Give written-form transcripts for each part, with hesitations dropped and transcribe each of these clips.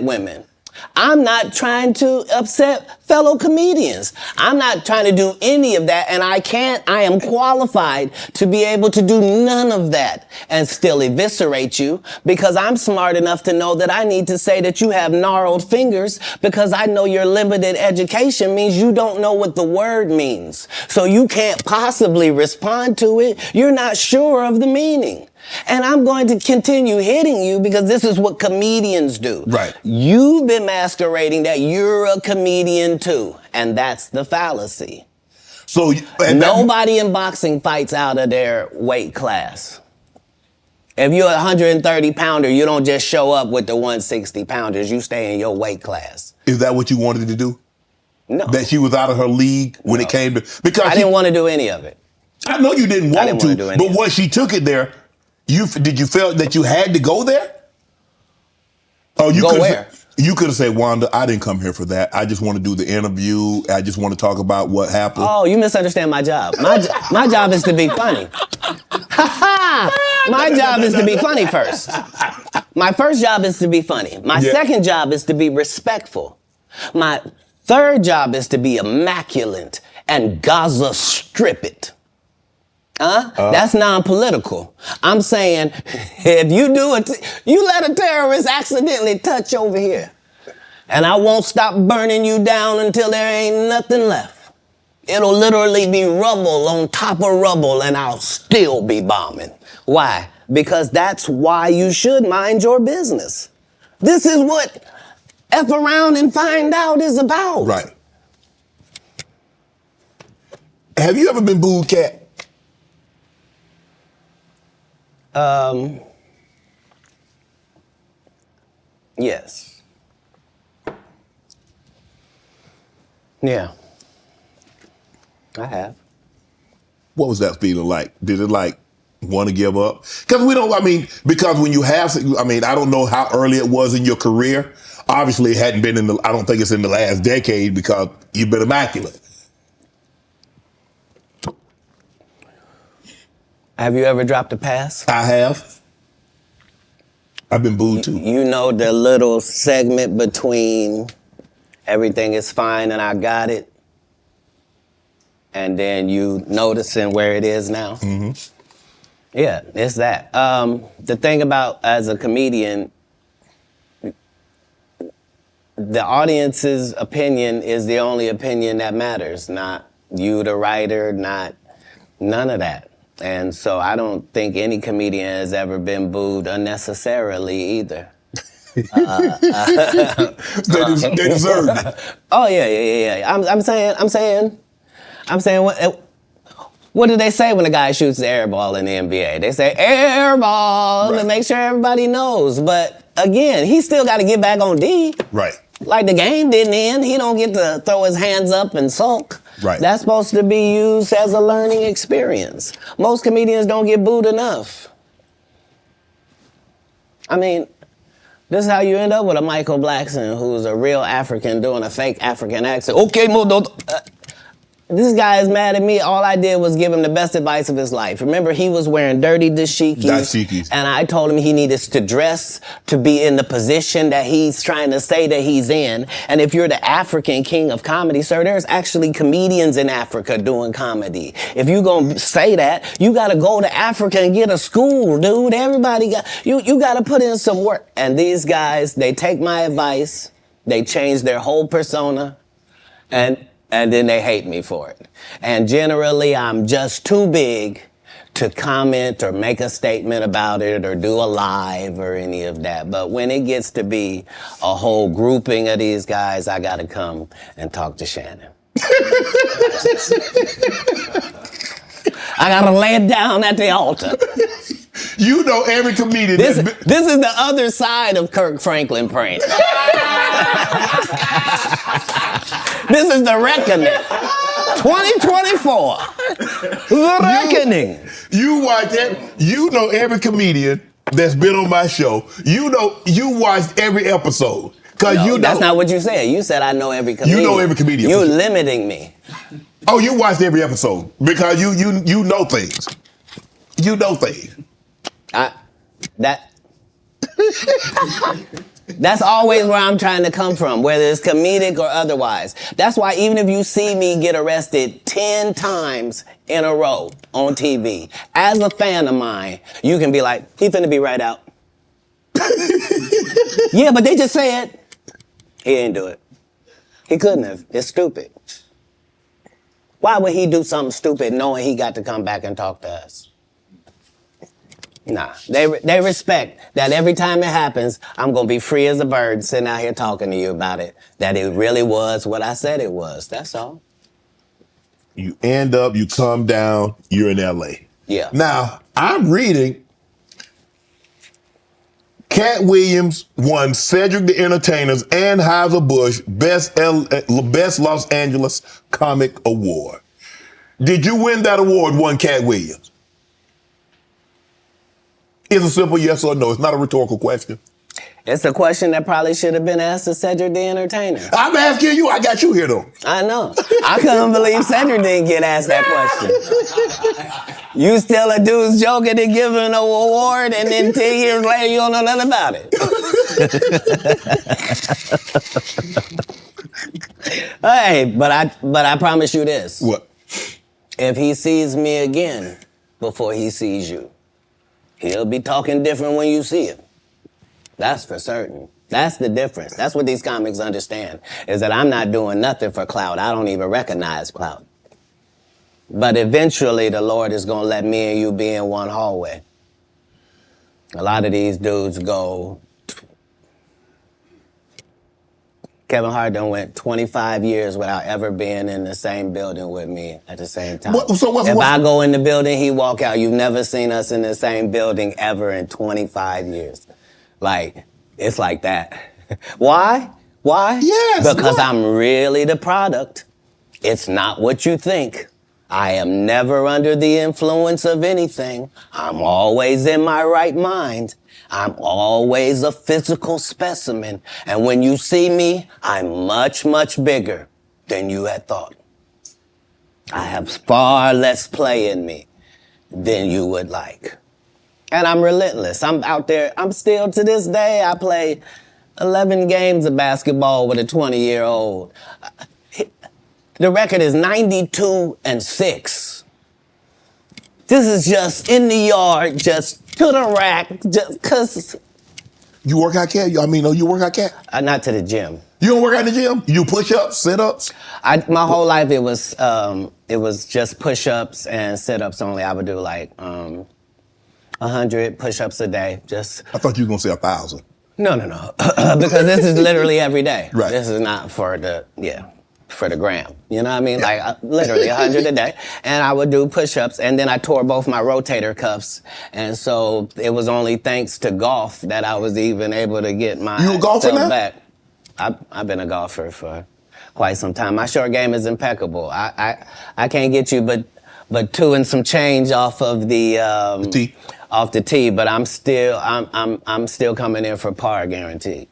women. I'm not trying to upset fellow comedians. I'm not trying to do any of that, and I am qualified to be able to do none of that and still eviscerate you, because I'm smart enough to know that I need to say that you have gnarled fingers, because I know your limited education means you don't know what the word means. So you can't possibly respond to it. You're not sure of the meaning. And I'm going to continue hitting you because this is what comedians do. Right. You've been masquerading that you're a comedian too. And that's the fallacy. So nobody in boxing fights out of their weight class. If you're a 130 pounder, you don't just show up with the 160 pounders. You stay in your weight class. Is that what you wanted to do? No. That she was out of her league when it came to... Because I didn't want to do any of it. I know you didn't want to, do any but once she took it there, did you feel that you had to go there? Oh, you go where? You could have said, Wanda, I didn't come here for that. I just want to do the interview. I just want to talk about what happened. Oh, you misunderstand my job. My job is to be funny. My job is to be funny first. My first job is to be funny. My second job is to be respectful. My third job is to be immaculate and Gaza strip it. That's non-political. I'm saying, if you do it, you let a terrorist accidentally touch over here, and I won't stop burning you down until there ain't nothing left. It'll literally be rubble on top of rubble, and I'll still be bombing. Why? Because that's why you should mind your business. This is what F around and find out is about. Right. Have you ever been booed, Katt? Yes. Yeah. I have. What was that feeling like? Did it want to give up? Because when you have, I don't know how early it was in your career. Obviously it hadn't been I don't think it's in the last decade because you've been immaculate. Have you ever dropped a pass? I have. I've been booed too. You know the little segment between everything is fine and I got it, and then you noticing where it is now? Mm-hmm. Yeah, it's that. The thing about, as a comedian, the audience's opinion is the only opinion that matters, not you, the writer, none of that. And so I don't think any comedian has ever been booed unnecessarily either. They deserve it. Oh yeah. I'm saying, what do they say when a guy shoots the air ball in the NBA? They say air ball to make sure everybody knows. But again, he still got to get back on D. Right. Like the game didn't end. He don't get to throw his hands up and sulk. Right. That's supposed to be used as a learning experience. Most comedians don't get booed enough. I mean, this is how you end up with a Michael Blackson who's a real African doing a fake African accent. Okay, this guy is mad at me. All I did was give him the best advice of his life. Remember, he was wearing dirty dashikis. And I told him he needed to dress to be in the position that he's trying to say that he's in. And if you're the African king of comedy, sir, there's actually comedians in Africa doing comedy. If you're going to say that, you got to go to Africa and get a school, dude. Everybody got, you got to put in some work. And these guys, they take my advice, they change their whole persona, and then they hate me for it. And generally, I'm just too big to comment or make a statement about it or do a live or any of that. But when it gets to be a whole grouping of these guys, I gotta come and talk to Shannon. I gotta lay it down at the altar. You know every comedian. This is the other side of Kirk Franklin praying. This is the reckoning. 2024. The reckoning. You watch that. You know every comedian that's been on my show. You watched every episode. No, that's not what you said. You said I know every comedian. You know every comedian. You're limiting me. Oh, you watched every episode because you know things. You know things. That's always where I'm trying to come from, whether it's comedic or otherwise. That's why even if you see me get arrested 10 times in a row on TV, as a fan of mine, you can be like, he finna be right out. Yeah, but they just said he didn't do it. He couldn't have. It's stupid. Why would he do something stupid knowing he got to come back and talk to us? Nah, they respect that every time it happens, I'm going to be free as a bird sitting out here talking to you about it, that it really was what I said it was. That's all. You end up, you come down, you're in L.A. Yeah. Now, I'm reading Katt Williams won Cedric the Entertainer's Anheuser-Busch Best Los Angeles Comic Award. Did you win that award, won Katt Williams? It's a simple yes or no. It's not a rhetorical question. It's a question that probably should have been asked to Cedric the Entertainer. I'm asking you. I got you here, though. I know. I couldn't believe Cedric didn't get asked that question. You still a dude's joking and giving an award, and then 10 years later you don't know nothing about it. Hey, but I promise you this. What? If he sees me again before he sees you, he'll be talking different when you see him. That's for certain. That's the difference. That's what these comics understand, is that I'm not doing nothing for clout. I don't even recognize clout. But eventually the Lord is going to let me and you be in one hallway. A lot of these dudes go... Kevin Hart done went 25 years without ever being in the same building with me at the same time. If I go in the building, he walk out. You've never seen us in the same building ever in 25 years. Like, it's like that. Why? Why? Yes. Because I'm really the product. It's not what you think. I am never under the influence of anything. I'm always in my right mind. I'm always a physical specimen. And when you see me, I'm much, much bigger than you had thought. I have far less play in me than you would like. And I'm relentless. I'm out there. I'm still, to this day, I play 11 games of basketball with a 20-year-old. The record is 92-6. This is just in the yard, just to the rack, just cause. You work out, Cat? You work out, Cat? Not to the gym. You don't work out in the gym? You do push-ups, sit-ups? My whole life it was just push-ups and sit-ups only. I would do like 100 push-ups a day. Just. I thought you were gonna say 1,000. No. Because this is literally every day. Right. This is not for the gram. You know what I mean? Yeah. Like literally 100 a day. And I would do push-ups, and then I tore both my rotator cuffs. And so it was only thanks to golf that I was even able to get my You a golfer now? back. I've been a golfer for quite some time. My short game is impeccable. I can't get you but 2 and some change off of the tee. Off the tee, but I'm still coming in for par guaranteed.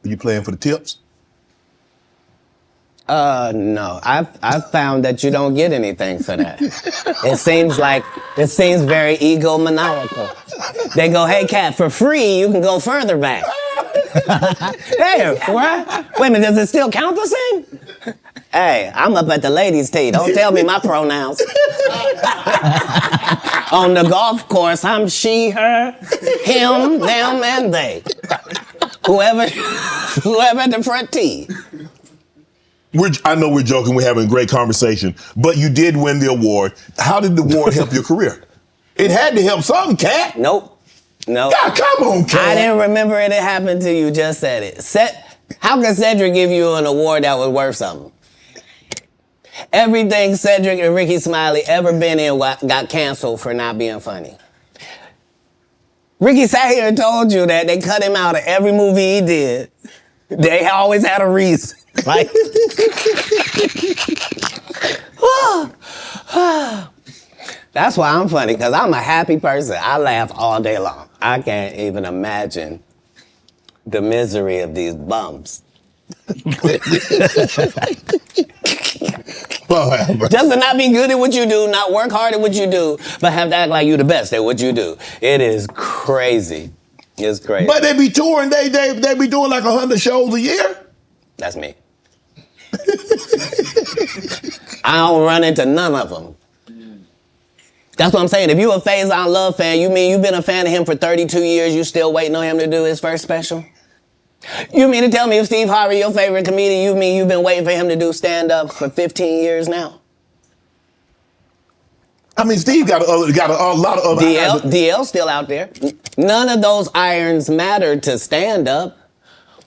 Are you playing for the tips? No. I've found that you don't get anything for that. It seems very egomaniacal. They go, hey, Katt, for free, you can go further back. Hey, what? Wait a minute, does it still count the same? Hey, I'm up at the ladies' tee. Don't tell me my pronouns. On the golf course, I'm she, her, him, them, and they. Whoever at the front tee. I know we're joking, we're having a great conversation, but you did win the award. How did the award help your career? It had to help something, Katt. Nope. God, come on, Katt. I didn't remember it happened to you, just said it. How can Cedric give you an award that was worth something? Everything Cedric and Ricky Smiley ever been in got canceled for not being funny. Ricky sat here and told you that they cut him out of every movie he did. They always had a reason. Like, that's why I'm funny, because I'm a happy person. I laugh all day long. I can't even imagine the misery of these bums. Just to not be good at what you do, not work hard at what you do, but have to act like you the best at what you do. It is crazy. It's crazy. But they be touring. They be doing like 100 shows a year. That's me. I don't run into none of them. That's what I'm saying. If you a Faison Love fan, you mean you've been a fan of him for 32 years, you still waiting on him to do his first special? You mean to tell me if Steve Harvey, your favorite comedian, you mean you've been waiting for him to do stand-up for 15 years now? I mean, Steve got a lot of other... DL's still out there. None of those irons matter to stand-up.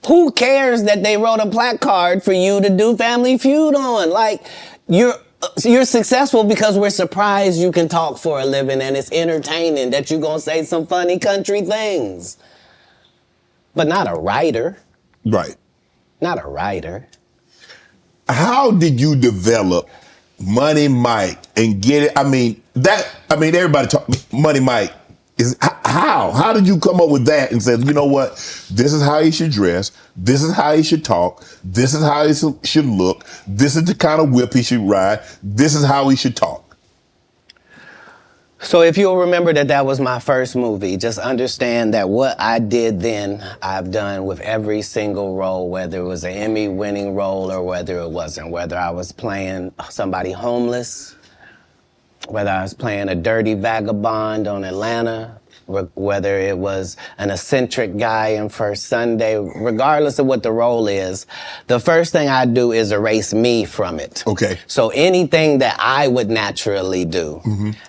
Who cares that they wrote a placard for you to do Family Feud on? Like, you're successful because we're surprised you can talk for a living and it's entertaining that you're going to say some funny country things. But not a writer. Right. Not a writer. How did you develop Money Mike and get it? Everybody talk Money Mike. How did you come up with that and say, you know what, this is how he should dress, this is how he should talk, this is how he should look, this is the kind of whip he should ride, this is how he should talk? So if you'll remember that was my first movie, just understand that what I did then, I've done with every single role, whether it was an Emmy-winning role or whether it wasn't, whether I was playing somebody homeless, whether I was playing a dirty vagabond on Atlanta, whether it was an eccentric guy in First Sunday, regardless of what the role is, the first thing I do is erase me from it. Okay. So anything that I would naturally do,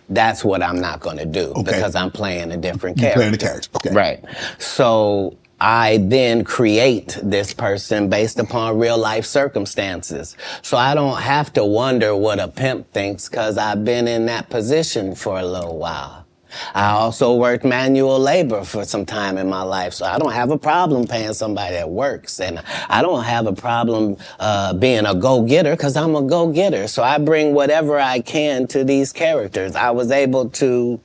that's what I'm not going to do because I'm playing a different character. You're playing the character. Okay. Right. So I then create this person based upon real life circumstances. So I don't have to wonder what a pimp thinks because I've been in that position for a little while. I also worked manual labor for some time in my life, so I don't have a problem paying somebody that works. And I don't have a problem being a go-getter because I'm a go-getter. So I bring whatever I can to these characters. I was able to...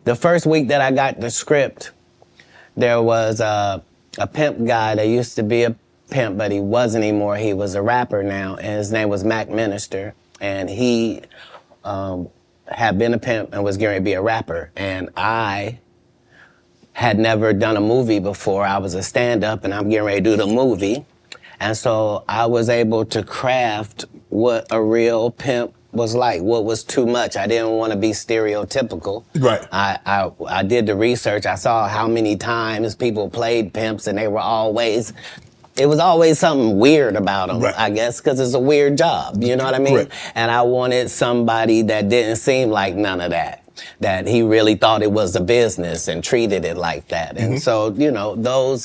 The first week that I got the script, there was a pimp guy that used to be a pimp, but he wasn't anymore. He was a rapper now, and his name was Mac Minister. And he had been a pimp and was getting ready to be a rapper. And I had never done a movie before. I was a stand-up, and I'm getting ready to do the movie. And so I was able to craft what a real pimp was like, what was too much. I didn't want to be stereotypical. Right. I did the research. I saw how many times people played pimps, and they were always... It was always something weird about them, right. I guess, because it's a weird job, you know what I mean? Right. And I wanted somebody that didn't seem like none of that he really thought it was a business and treated it like that. And so, you know,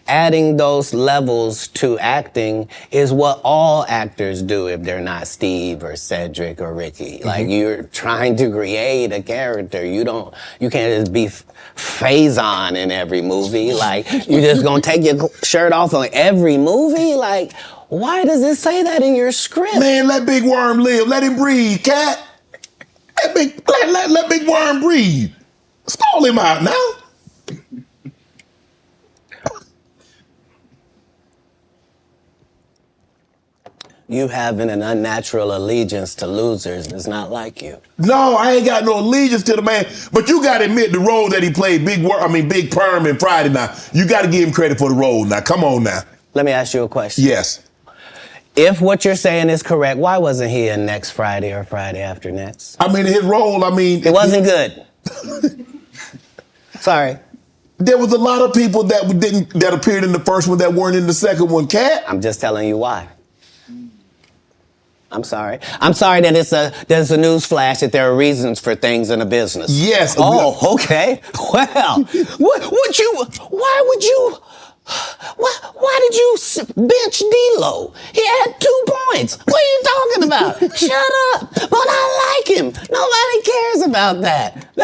adding those levels to acting is what all actors do if they're not Steve or Cedric or Ricky. Like, you're trying to create a character. You can't just be Faison in every movie. Like, you're just gonna take your shirt off on every movie? Like, why does it say that in your script? Man, let Big Worm live. Let him breathe, Katt. Let Big Worm breathe. Stall him out now. You having an unnatural allegiance to losers is not like you. No, I ain't got no allegiance to the man. But you got to admit the role that he played, Big Perm in Friday now. You got to give him credit for the role now. Come on now. Let me ask you a question. Yes. If what you're saying is correct, why wasn't he in Next Friday or Friday After Next? I mean, his role, It wasn't good. Sorry. There was a lot of people that appeared in the first one that weren't in the second one, Katt. I'm just telling you why. I'm sorry. I'm sorry that there's a news flash that there are reasons for things in a business. Yes. Oh, okay. Well, why did you bench D-Lo? He had 2 points. What are you talking about? Shut up. But I like him. Nobody cares about that.